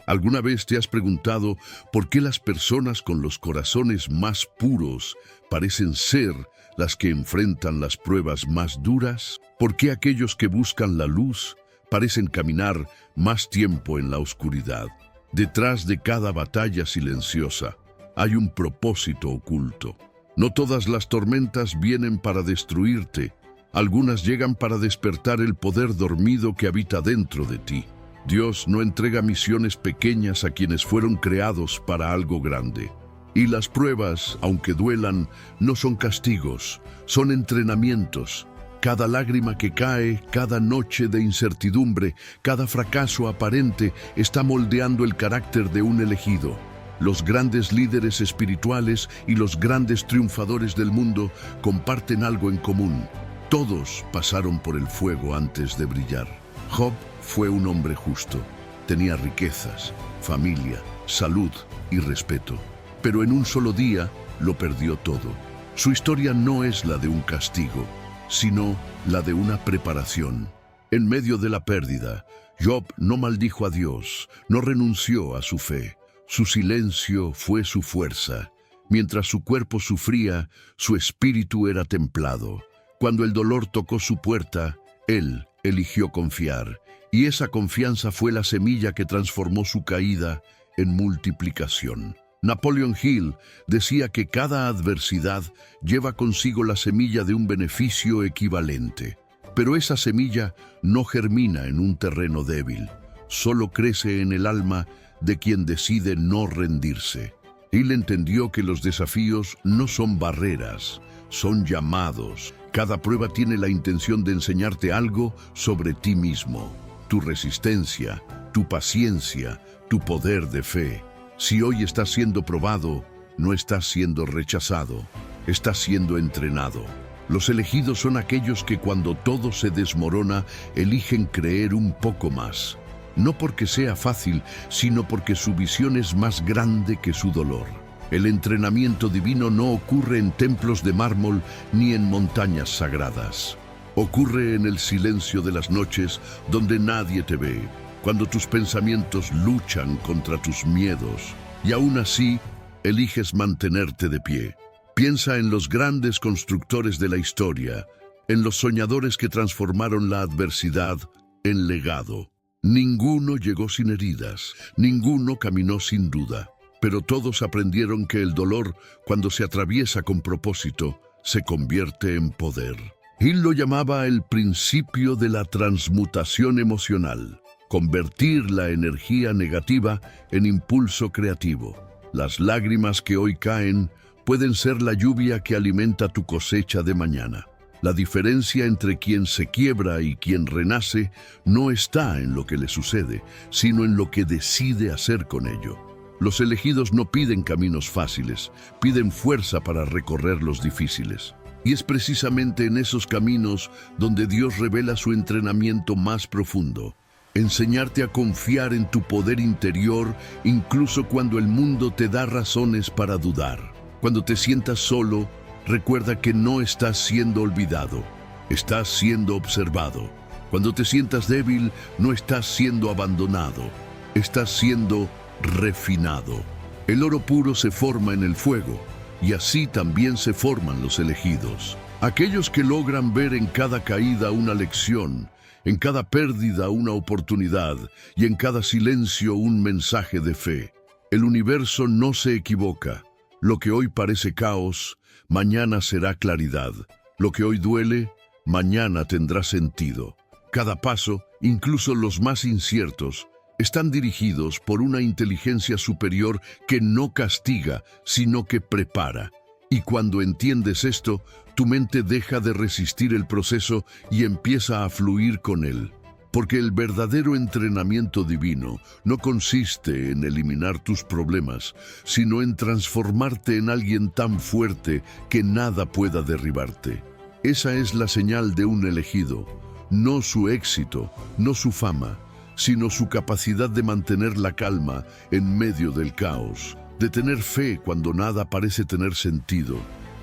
¿Alguna vez te has preguntado por qué las personas con los corazones más puros parecen ser las que enfrentan las pruebas más duras? ¿Por qué aquellos que buscan la luz parecen caminar más tiempo en la oscuridad? Detrás de cada batalla silenciosa hay un propósito oculto. No todas las tormentas vienen para destruirte. Algunas llegan para despertar el poder dormido que habita dentro de ti. Dios no entrega misiones pequeñas a quienes fueron creados para algo grande. Y las pruebas, aunque duelan, no son castigos, son entrenamientos. Cada lágrima que cae, cada noche de incertidumbre, cada fracaso aparente está moldeando el carácter de un elegido. Los grandes líderes espirituales y los grandes triunfadores del mundo comparten algo en común. Todos pasaron por el fuego antes de brillar. Job fue un hombre justo. Tenía riquezas, familia, salud y respeto. Pero en un solo día lo perdió todo. Su historia no es la de un castigo, sino la de una preparación. En medio de la pérdida, Job no maldijo a Dios, no renunció a su fe. Su silencio fue su fuerza. Mientras su cuerpo sufría, su espíritu era templado. Cuando el dolor tocó su puerta, él eligió confiar. Y esa confianza fue la semilla que transformó su caída en multiplicación. Napoleon Hill decía que cada adversidad lleva consigo la semilla de un beneficio equivalente. Pero esa semilla no germina en un terreno débil, solo crece en el alma de quien decide no rendirse. Hill entendió que los desafíos no son barreras, son llamados. Cada prueba tiene la intención de enseñarte algo sobre ti mismo, tu resistencia, tu paciencia, tu poder de fe. Si hoy estás siendo probado, no estás siendo rechazado, estás siendo entrenado. Los elegidos son aquellos que cuando todo se desmorona, eligen creer un poco más. No porque sea fácil, sino porque su visión es más grande que su dolor. El entrenamiento divino no ocurre en templos de mármol ni en montañas sagradas. Ocurre en el silencio de las noches donde nadie te ve, cuando tus pensamientos luchan contra tus miedos, y aún así eliges mantenerte de pie. Piensa en los grandes constructores de la historia, en los soñadores que transformaron la adversidad en legado. Ninguno llegó sin heridas, ninguno caminó sin duda, pero todos aprendieron que el dolor, cuando se atraviesa con propósito, se convierte en poder. Hill lo llamaba el principio de la transmutación emocional, convertir la energía negativa en impulso creativo. Las lágrimas que hoy caen pueden ser la lluvia que alimenta tu cosecha de mañana. La diferencia entre quien se quiebra y quien renace no está en lo que le sucede, sino en lo que decide hacer con ello. Los elegidos no piden caminos fáciles, piden fuerza para recorrer los difíciles. Y es precisamente en esos caminos donde Dios revela su entrenamiento más profundo. Enseñarte a confiar en tu poder interior incluso cuando el mundo te da razones para dudar. Cuando te sientas solo, recuerda que no estás siendo olvidado, estás siendo observado. Cuando te sientas débil, no estás siendo abandonado, estás siendo refinado. El oro puro se forma en el fuego, y así también se forman los elegidos. Aquellos que logran ver en cada caída una lección, en cada pérdida una oportunidad, y en cada silencio un mensaje de fe. El universo no se equivoca. Lo que hoy parece caos, mañana será claridad. Lo que hoy duele, mañana tendrá sentido. Cada paso, incluso los más inciertos, están dirigidos por una inteligencia superior que no castiga, sino que prepara. Y cuando entiendes esto, tu mente deja de resistir el proceso y empieza a fluir con él. Porque el verdadero entrenamiento divino no consiste en eliminar tus problemas, sino en transformarte en alguien tan fuerte que nada pueda derribarte. Esa es la señal de un elegido, no su éxito, no su fama, sino su capacidad de mantener la calma en medio del caos, de tener fe cuando nada parece tener sentido,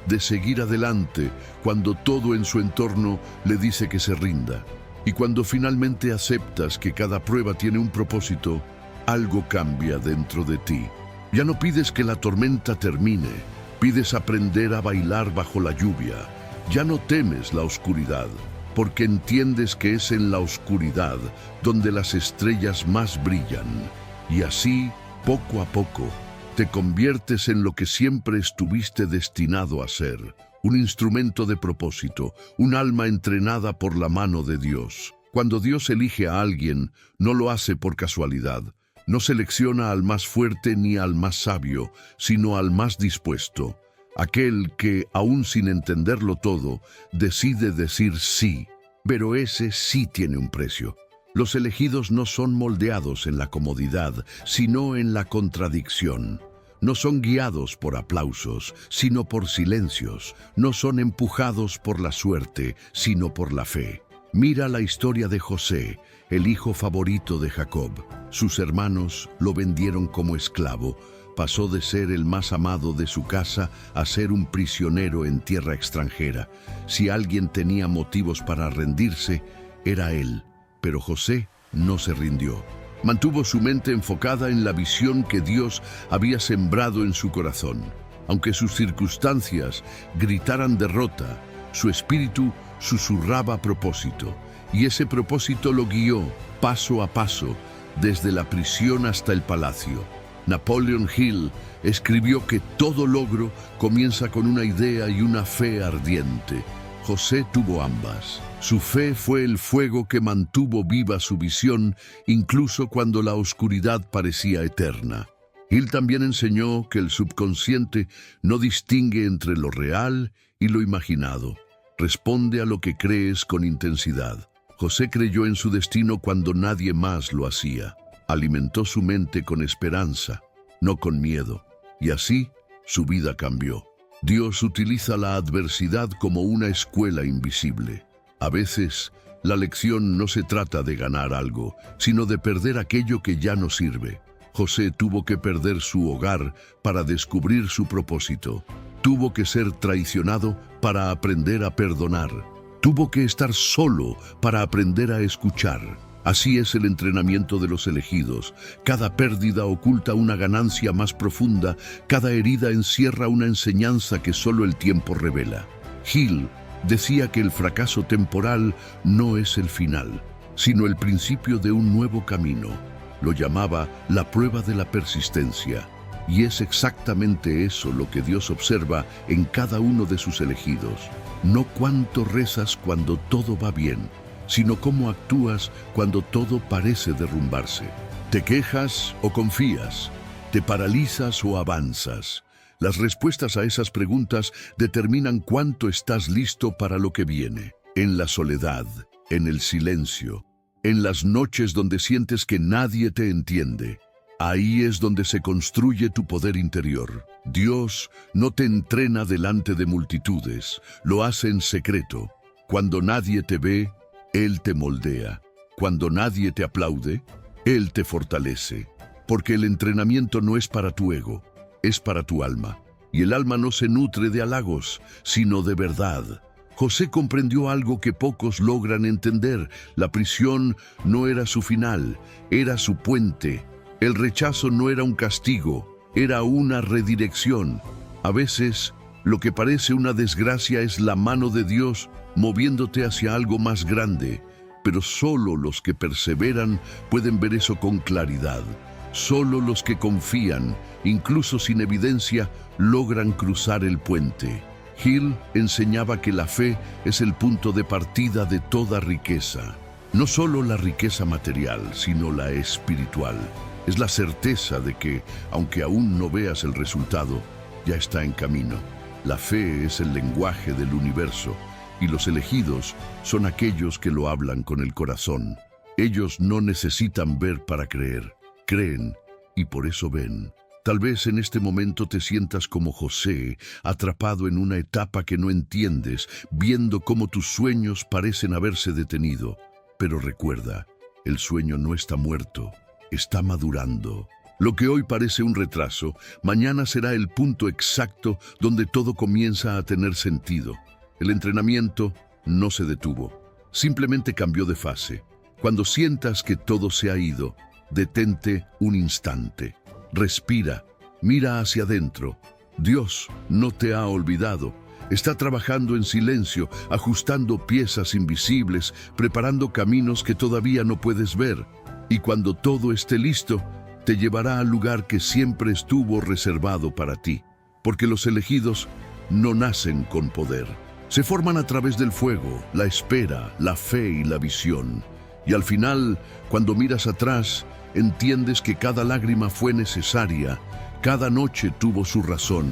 de seguir adelante cuando todo en su entorno le dice que se rinda. Y cuando finalmente aceptas que cada prueba tiene un propósito, algo cambia dentro de ti. Ya no pides que la tormenta termine, pides aprender a bailar bajo la lluvia. Ya no temes la oscuridad, porque entiendes que es en la oscuridad donde las estrellas más brillan. Y así, poco a poco, te conviertes en lo que siempre estuviste destinado a ser, un instrumento de propósito, un alma entrenada por la mano de Dios. Cuando Dios elige a alguien, no lo hace por casualidad. No selecciona al más fuerte ni al más sabio, sino al más dispuesto. Aquel que, aún sin entenderlo todo, decide decir sí. Pero ese sí tiene un precio. Los elegidos no son moldeados en la comodidad, sino en la contradicción. No son guiados por aplausos, sino por silencios. No son empujados por la suerte, sino por la fe. Mira la historia de José, el hijo favorito de Jacob. Sus hermanos lo vendieron como esclavo. Pasó de ser el más amado de su casa a ser un prisionero en tierra extranjera. Si alguien tenía motivos para rendirse, era él. Pero José no se rindió. Mantuvo su mente enfocada en la visión que Dios había sembrado en su corazón. Aunque sus circunstancias gritaran derrota, su espíritu susurraba propósito. Y ese propósito lo guió paso a paso, desde la prisión hasta el palacio. Napoleon Hill escribió que todo logro comienza con una idea y una fe ardiente. José tuvo ambas. Su fe fue el fuego que mantuvo viva su visión, incluso cuando la oscuridad parecía eterna. Hill también enseñó que el subconsciente no distingue entre lo real y lo imaginado. Responde a lo que crees con intensidad. José creyó en su destino cuando nadie más lo hacía. Alimentó su mente con esperanza, no con miedo, y así su vida cambió. Dios utiliza la adversidad como una escuela invisible. A veces, la lección no se trata de ganar algo, sino de perder aquello que ya no sirve. José tuvo que perder su hogar para descubrir su propósito. Tuvo que ser traicionado para aprender a perdonar. Tuvo que estar solo para aprender a escuchar. Así es el entrenamiento de los elegidos. Cada pérdida oculta una ganancia más profunda, cada herida encierra una enseñanza que solo el tiempo revela. Hill decía que el fracaso temporal no es el final, sino el principio de un nuevo camino. Lo llamaba la prueba de la persistencia. Y es exactamente eso lo que Dios observa en cada uno de sus elegidos. No cuánto rezas cuando todo va bien, sino cómo actúas cuando todo parece derrumbarse. ¿Te quejas o confías? ¿Te paralizas o avanzas? Las respuestas a esas preguntas determinan cuánto estás listo para lo que viene. En la soledad, en el silencio, en las noches donde sientes que nadie te entiende, ahí es donde se construye tu poder interior. Dios no te entrena delante de multitudes, lo hace en secreto. Cuando nadie te ve, Él te moldea. Cuando nadie te aplaude, Él te fortalece. Porque el entrenamiento no es para tu ego, es para tu alma. Y el alma no se nutre de halagos, sino de verdad. José comprendió algo que pocos logran entender. La prisión no era su final, era su puente. El rechazo no era un castigo, era una redirección. A veces, lo que parece una desgracia es la mano de Dios moviéndote hacia algo más grande, pero solo los que perseveran pueden ver eso con claridad. Solo los que confían, incluso sin evidencia, logran cruzar el puente. Hill enseñaba que la fe es el punto de partida de toda riqueza. No solo la riqueza material, sino la espiritual. Es la certeza de que, aunque aún no veas el resultado, ya está en camino. La fe es el lenguaje del universo, y los elegidos son aquellos que lo hablan con el corazón. Ellos no necesitan ver para creer, creen y por eso ven. Tal vez en este momento te sientas como José, atrapado en una etapa que no entiendes, viendo cómo tus sueños parecen haberse detenido. Pero recuerda, el sueño no está muerto, está madurando. Lo que hoy parece un retraso, mañana será el punto exacto donde todo comienza a tener sentido. El entrenamiento no se detuvo, simplemente cambió de fase. Cuando sientas que todo se ha ido, detente un instante. Respira, mira hacia adentro. Dios no te ha olvidado. Está trabajando en silencio, ajustando piezas invisibles, preparando caminos que todavía no puedes ver. Y cuando todo esté listo, te llevará al lugar que siempre estuvo reservado para ti. Porque los elegidos no nacen con poder. Se forman a través del fuego, la espera, la fe y la visión. Y al final, cuando miras atrás, entiendes que cada lágrima fue necesaria, cada noche tuvo su razón,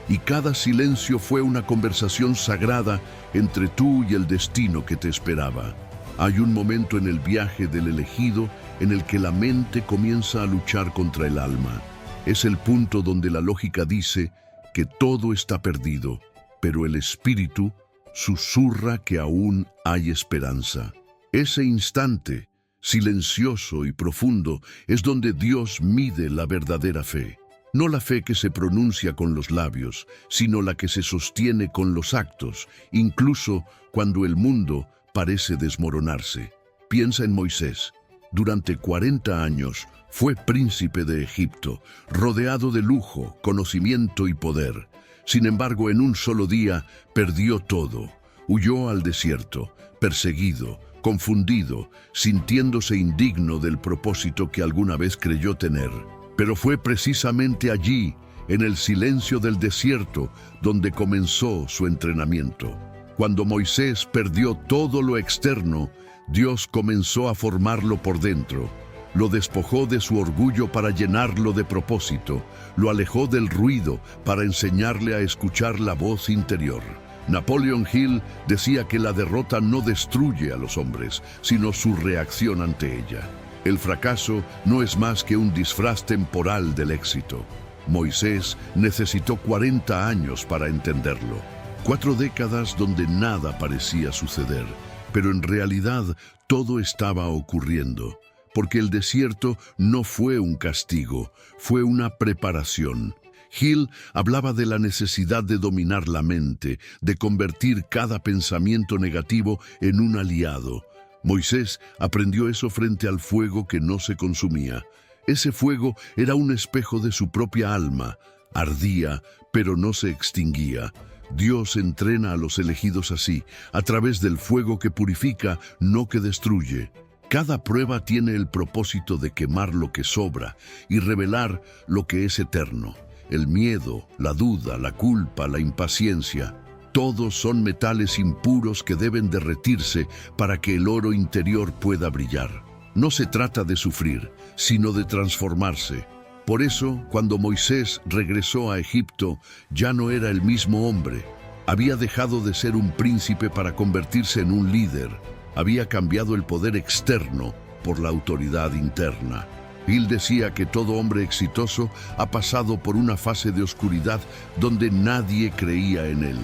y cada silencio fue una conversación sagrada entre tú y el destino que te esperaba. Hay un momento en el viaje del elegido en el que la mente comienza a luchar contra el alma. Es el punto donde la lógica dice que todo está perdido, pero el espíritu susurra que aún hay esperanza. Ese instante, silencioso y profundo, es donde Dios mide la verdadera fe. No la fe que se pronuncia con los labios, sino la que se sostiene con los actos, incluso cuando el mundo parece desmoronarse. Piensa en Moisés. Durante 40 años fue príncipe de Egipto, rodeado de lujo, conocimiento y poder. Sin embargo, en un solo día perdió todo. Huyó al desierto, perseguido, confundido, sintiéndose indigno del propósito que alguna vez creyó tener. Pero fue precisamente allí, en el silencio del desierto, donde comenzó su entrenamiento. Cuando Moisés perdió todo lo externo, Dios comenzó a formarlo por dentro. Lo despojó de su orgullo para llenarlo de propósito. Lo alejó del ruido para enseñarle a escuchar la voz interior. Napoleon Hill decía que la derrota no destruye a los hombres, sino su reacción ante ella. El fracaso no es más que un disfraz temporal del éxito. Moisés necesitó 40 años para entenderlo. 4 décadas donde nada parecía suceder, pero en realidad todo estaba ocurriendo, porque el desierto no fue un castigo, fue una preparación. Hill hablaba de la necesidad de dominar la mente, de convertir cada pensamiento negativo en un aliado. Moisés aprendió eso frente al fuego que no se consumía. Ese fuego era un espejo de su propia alma. Ardía, pero no se extinguía. Dios entrena a los elegidos así, a través del fuego que purifica, no que destruye. Cada prueba tiene el propósito de quemar lo que sobra y revelar lo que es eterno. El miedo, la duda, la culpa, la impaciencia, todos son metales impuros que deben derretirse para que el oro interior pueda brillar. No se trata de sufrir, sino de transformarse. Por eso, cuando Moisés regresó a Egipto, ya no era el mismo hombre. Había dejado de ser un príncipe para convertirse en un líder. Había cambiado el poder externo por la autoridad interna. Hill decía que todo hombre exitoso ha pasado por una fase de oscuridad donde nadie creía en él.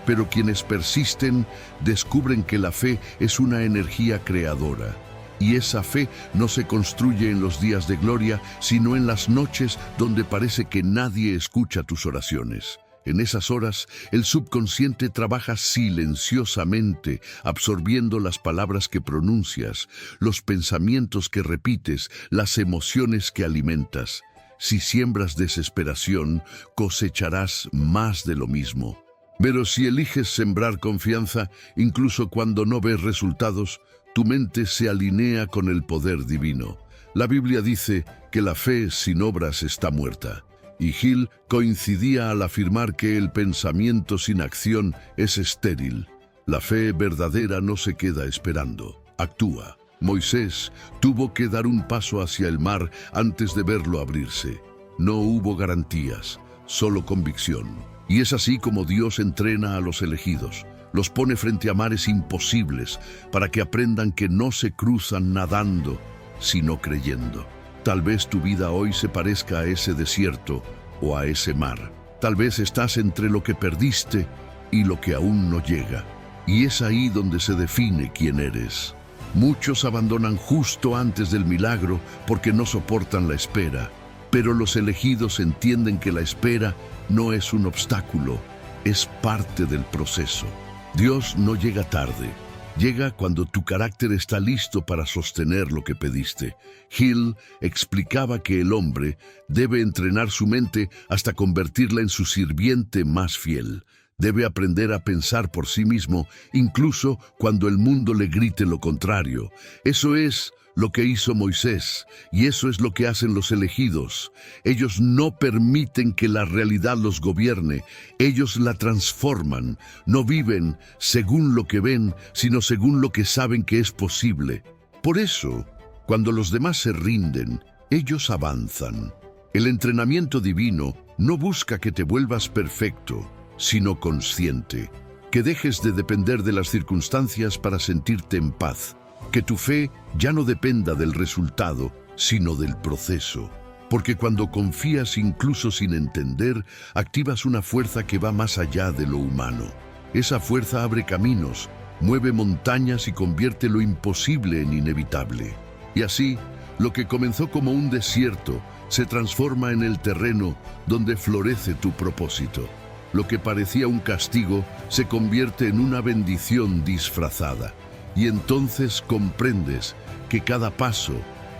Pero quienes persisten descubren que la fe es una energía creadora. Y esa fe no se construye en los días de gloria, sino en las noches donde parece que nadie escucha tus oraciones. En esas horas, el subconsciente trabaja silenciosamente, absorbiendo las palabras que pronuncias, los pensamientos que repites, las emociones que alimentas. Si siembras desesperación, cosecharás más de lo mismo. Pero si eliges sembrar confianza, incluso cuando no ves resultados, tu mente se alinea con el poder divino. La Biblia dice que la fe sin obras está muerta. Y Hill coincidía al afirmar que el pensamiento sin acción es estéril. La fe verdadera no se queda esperando, actúa. Moisés tuvo que dar un paso hacia el mar antes de verlo abrirse. No hubo garantías, solo convicción. Y es así como Dios entrena a los elegidos. Los pone frente a mares imposibles para que aprendan que no se cruzan nadando, sino creyendo. Tal vez tu vida hoy se parezca a ese desierto o a ese mar. Tal vez estás entre lo que perdiste y lo que aún no llega. Y es ahí donde se define quién eres. Muchos abandonan justo antes del milagro porque no soportan la espera. Pero los elegidos entienden que la espera no es un obstáculo, es parte del proceso. Dios no llega tarde, llega cuando tu carácter está listo para sostener lo que pediste. Hill explicaba que el hombre debe entrenar su mente hasta convertirla en su sirviente más fiel. Debe aprender a pensar por sí mismo, incluso cuando el mundo le grite lo contrario. Eso es lo que hizo Moisés, y eso es lo que hacen los elegidos. Ellos no permiten que la realidad los gobierne, ellos la transforman. No viven según lo que ven, sino según lo que saben que es posible. Por eso, cuando los demás se rinden, ellos avanzan. El entrenamiento divino no busca que te vuelvas perfecto, sino consciente, que dejes de depender de las circunstancias para sentirte en paz, que tu fe ya no dependa del resultado, sino del proceso. Porque cuando confías incluso sin entender, activas una fuerza que va más allá de lo humano. Esa fuerza abre caminos, mueve montañas y convierte lo imposible en inevitable. Y así, lo que comenzó como un desierto se transforma en el terreno donde florece tu propósito. Lo que parecía un castigo se convierte en una bendición disfrazada. Y entonces comprendes que cada paso,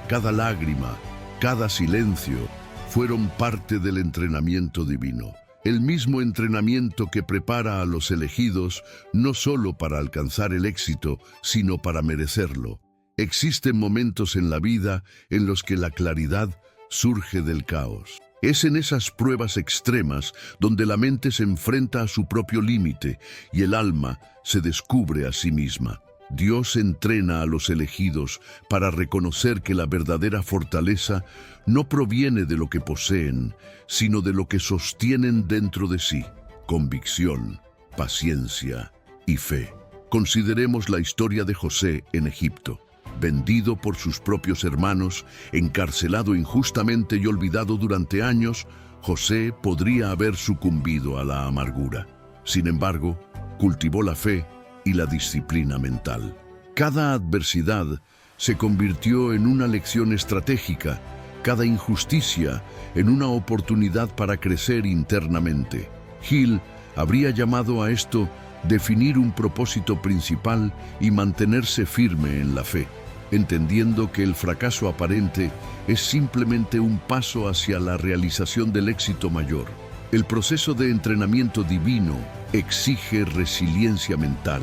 cada lágrima, cada silencio fueron parte del entrenamiento divino. El mismo entrenamiento que prepara a los elegidos no solo para alcanzar el éxito, sino para merecerlo. Existen momentos en la vida en los que la claridad surge del caos. Es en esas pruebas extremas donde la mente se enfrenta a su propio límite y el alma se descubre a sí misma. Dios entrena a los elegidos para reconocer que la verdadera fortaleza no proviene de lo que poseen, sino de lo que sostienen dentro de sí: convicción, paciencia y fe. Consideremos la historia de José en Egipto. Vendido por sus propios hermanos, encarcelado injustamente y olvidado durante años, José podría haber sucumbido a la amargura. Sin embargo, cultivó la fe y la disciplina mental. Cada adversidad se convirtió en una lección estratégica, cada injusticia en una oportunidad para crecer internamente. Hill habría llamado a esto definir un propósito principal y mantenerse firme en la fe, entendiendo que el fracaso aparente es simplemente un paso hacia la realización del éxito mayor. El proceso de entrenamiento divino exige resiliencia mental.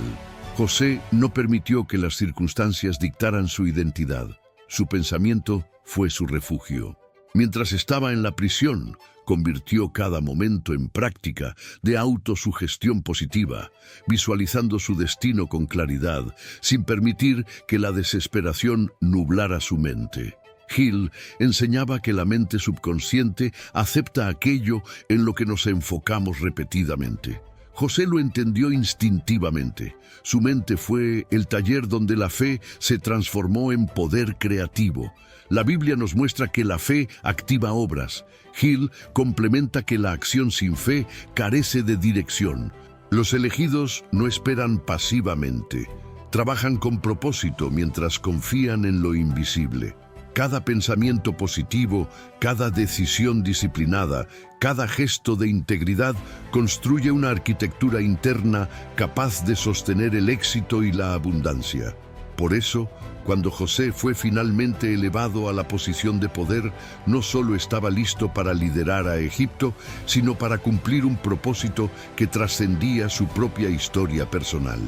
José no permitió que las circunstancias dictaran su identidad. Su pensamiento fue su refugio. Mientras estaba en la prisión, convirtió cada momento en práctica de autosugestión positiva, visualizando su destino con claridad, sin permitir que la desesperación nublara su mente. Hill enseñaba que la mente subconsciente acepta aquello en lo que nos enfocamos repetidamente. José lo entendió instintivamente. Su mente fue el taller donde la fe se transformó en poder creativo. La Biblia nos muestra que la fe activa obras. Hill complementa que la acción sin fe carece de dirección. Los elegidos no esperan pasivamente. Trabajan con propósito mientras confían en lo invisible. Cada pensamiento positivo, cada decisión disciplinada, cada gesto de integridad construye una arquitectura interna capaz de sostener el éxito y la abundancia. Por eso, cuando José fue finalmente elevado a la posición de poder, no solo estaba listo para liderar a Egipto, sino para cumplir un propósito que trascendía su propia historia personal.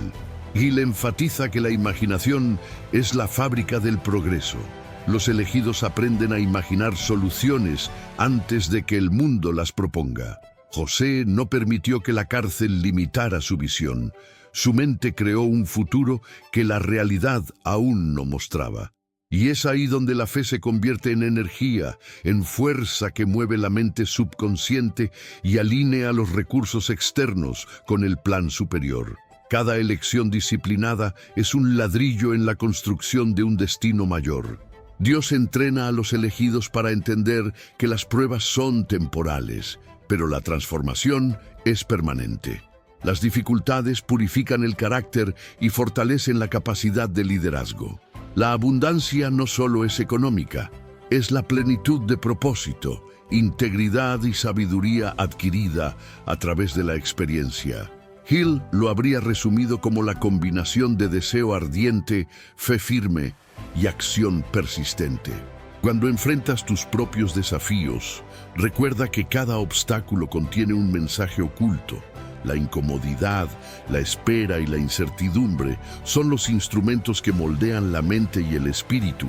Hill enfatiza que la imaginación es la fábrica del progreso. Los elegidos aprenden a imaginar soluciones antes de que el mundo las proponga. José no permitió que la cárcel limitara su visión. Su mente creó un futuro que la realidad aún no mostraba. Y es ahí donde la fe se convierte en energía, en fuerza que mueve la mente subconsciente y alinea los recursos externos con el plan superior. Cada elección disciplinada es un ladrillo en la construcción de un destino mayor. Dios entrena a los elegidos para entender que las pruebas son temporales, pero la transformación es permanente. Las dificultades purifican el carácter y fortalecen la capacidad de liderazgo. La abundancia no solo es económica, es la plenitud de propósito, integridad y sabiduría adquirida a través de la experiencia. Hill lo habría resumido como la combinación de deseo ardiente, fe firme y acción persistente. Cuando enfrentas tus propios desafíos, recuerda que cada obstáculo contiene un mensaje oculto. La incomodidad, la espera y la incertidumbre son los instrumentos que moldean la mente y el espíritu.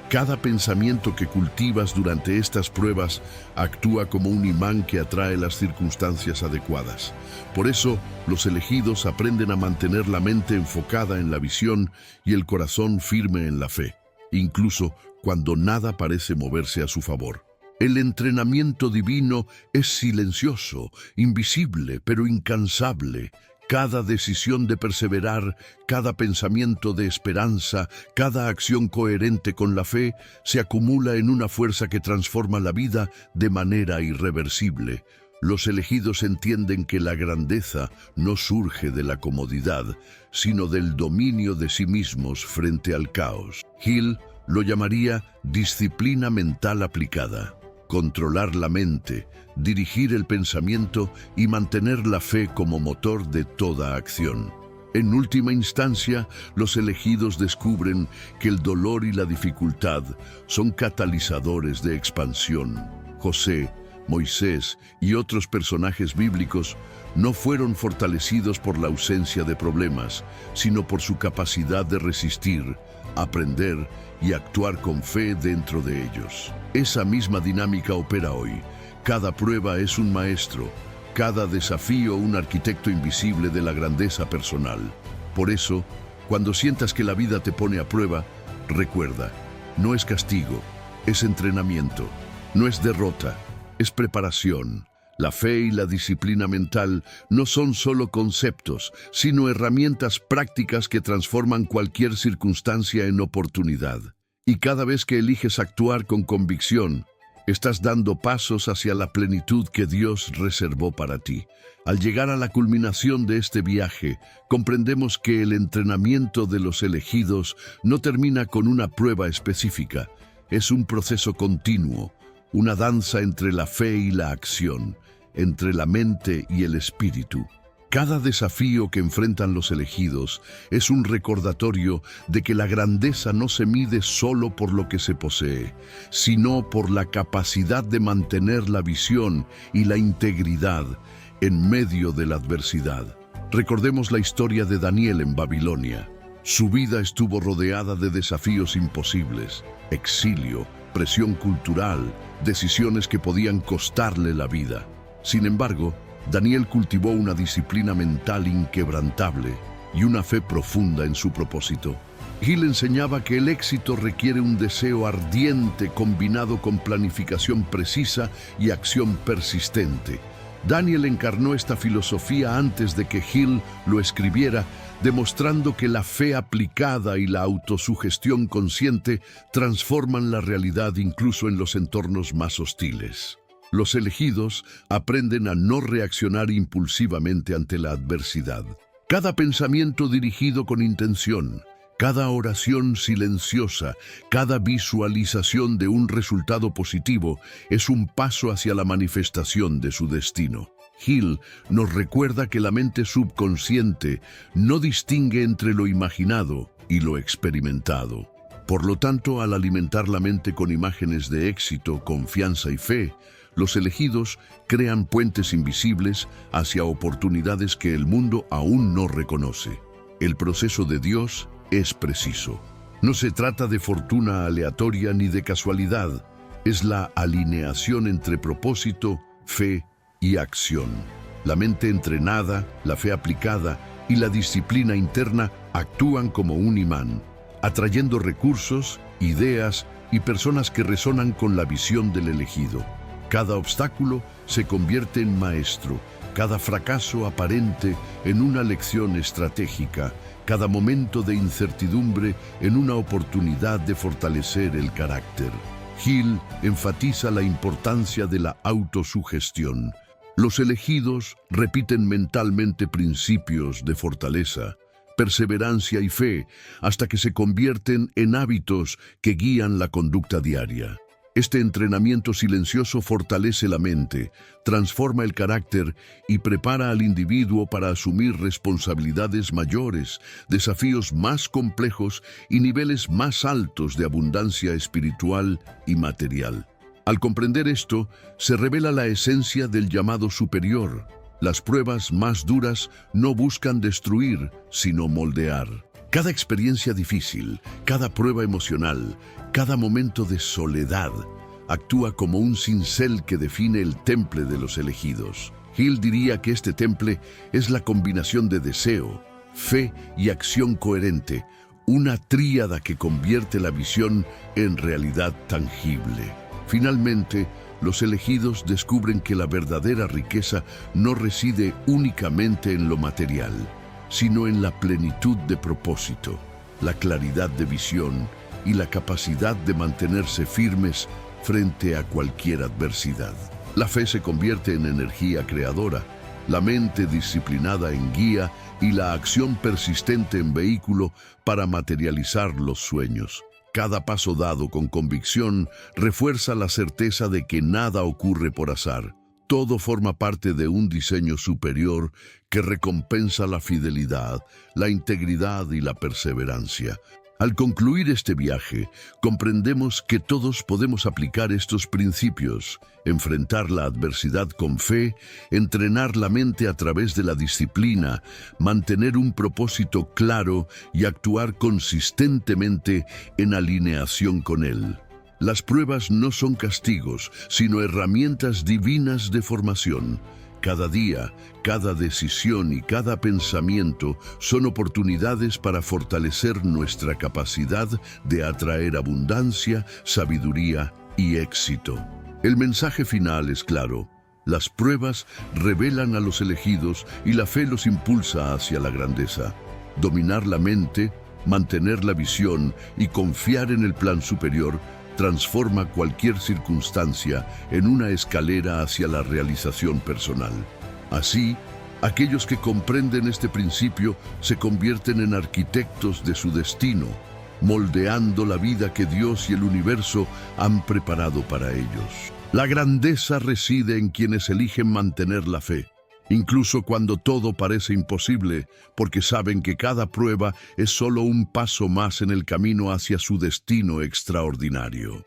Cada pensamiento que cultivas durante estas pruebas actúa como un imán que atrae las circunstancias adecuadas. Por eso, los elegidos aprenden a mantener la mente enfocada en la visión y el corazón firme en la fe, incluso cuando nada parece moverse a su favor. El entrenamiento divino es silencioso, invisible, pero incansable. Cada decisión de perseverar, cada pensamiento de esperanza, cada acción coherente con la fe se acumula en una fuerza que transforma la vida de manera irreversible. Los elegidos entienden que la grandeza no surge de la comodidad, sino del dominio de sí mismos frente al caos. Hill lo llamaría disciplina mental aplicada. Controlar la mente, dirigir el pensamiento y mantener la fe como motor de toda acción. En última instancia, los elegidos descubren que el dolor y la dificultad son catalizadores de expansión. José, Moisés y otros personajes bíblicos no fueron fortalecidos por la ausencia de problemas, sino por su capacidad de resistir, aprender y actuar con fe dentro de ellos. Esa misma dinámica opera hoy. Cada prueba es un maestro, cada desafío un arquitecto invisible de la grandeza personal. Por eso, cuando sientas que la vida te pone a prueba, recuerda, no es castigo, es entrenamiento, no es derrota, es preparación. La fe y la disciplina mental no son solo conceptos, sino herramientas prácticas que transforman cualquier circunstancia en oportunidad. Y cada vez que eliges actuar con convicción, estás dando pasos hacia la plenitud que Dios reservó para ti. Al llegar a la culminación de este viaje, comprendemos que el entrenamiento de los elegidos no termina con una prueba específica. Es un proceso continuo, una danza entre la fe y la acción, entre la mente y el espíritu. Cada desafío que enfrentan los elegidos es un recordatorio de que la grandeza no se mide solo por lo que se posee, sino por la capacidad de mantener la visión y la integridad en medio de la adversidad. Recordemos la historia de Daniel en Babilonia. Su vida estuvo rodeada de desafíos imposibles, exilio, presión cultural, decisiones que podían costarle la vida. Sin embargo, Daniel cultivó una disciplina mental inquebrantable y una fe profunda en su propósito. Hill enseñaba que el éxito requiere un deseo ardiente combinado con planificación precisa y acción persistente. Daniel encarnó esta filosofía antes de que Hill lo escribiera, demostrando que la fe aplicada y la autosugestión consciente transforman la realidad incluso en los entornos más hostiles. Los elegidos aprenden a no reaccionar impulsivamente ante la adversidad. Cada pensamiento dirigido con intención, cada oración silenciosa, cada visualización de un resultado positivo es un paso hacia la manifestación de su destino. Hill nos recuerda que la mente subconsciente no distingue entre lo imaginado y lo experimentado. Por lo tanto, al alimentar la mente con imágenes de éxito, confianza y fe, los elegidos crean puentes invisibles hacia oportunidades que el mundo aún no reconoce. El proceso de Dios es preciso. No se trata de fortuna aleatoria ni de casualidad. Es la alineación entre propósito, fe y acción. La mente entrenada, la fe aplicada y la disciplina interna actúan como un imán, atrayendo recursos, ideas y personas que resonan con la visión del elegido. Cada obstáculo se convierte en maestro, cada fracaso aparente en una lección estratégica, cada momento de incertidumbre en una oportunidad de fortalecer el carácter. Hill enfatiza la importancia de la autosugestión. Los elegidos repiten mentalmente principios de fortaleza, perseverancia y fe hasta que se convierten en hábitos que guían la conducta diaria. Este entrenamiento silencioso fortalece la mente, transforma el carácter y prepara al individuo para asumir responsabilidades mayores, desafíos más complejos y niveles más altos de abundancia espiritual y material. Al comprender esto, se revela la esencia del llamado superior. Las pruebas más duras no buscan destruir, sino moldear. Cada experiencia difícil, cada prueba emocional, cada momento de soledad, actúa como un cincel que define el temple de los elegidos. Hill diría que este temple es la combinación de deseo, fe y acción coherente, una tríada que convierte la visión en realidad tangible. Finalmente, los elegidos descubren que la verdadera riqueza no reside únicamente en lo material, sino en la plenitud de propósito, la claridad de visión y la capacidad de mantenerse firmes frente a cualquier adversidad. La fe se convierte en energía creadora, la mente disciplinada en guía y la acción persistente en vehículo para materializar los sueños. Cada paso dado con convicción refuerza la certeza de que nada ocurre por azar. Todo forma parte de un diseño superior que recompensa la fidelidad, la integridad y la perseverancia. Al concluir este viaje, comprendemos que todos podemos aplicar estos principios, enfrentar la adversidad con fe, entrenar la mente a través de la disciplina, mantener un propósito claro y actuar consistentemente en alineación con él. Las pruebas no son castigos, sino herramientas divinas de formación. Cada día, cada decisión y cada pensamiento son oportunidades para fortalecer nuestra capacidad de atraer abundancia, sabiduría y éxito. El mensaje final es claro. Las pruebas revelan a los elegidos y la fe los impulsa hacia la grandeza. Dominar la mente, mantener la visión y confiar en el plan superior transforma cualquier circunstancia en una escalera hacia la realización personal. Así, aquellos que comprenden este principio se convierten en arquitectos de su destino, moldeando la vida que Dios y el universo han preparado para ellos. La grandeza reside en quienes eligen mantener la fe, incluso cuando todo parece imposible, porque saben que cada prueba es solo un paso más en el camino hacia su destino extraordinario.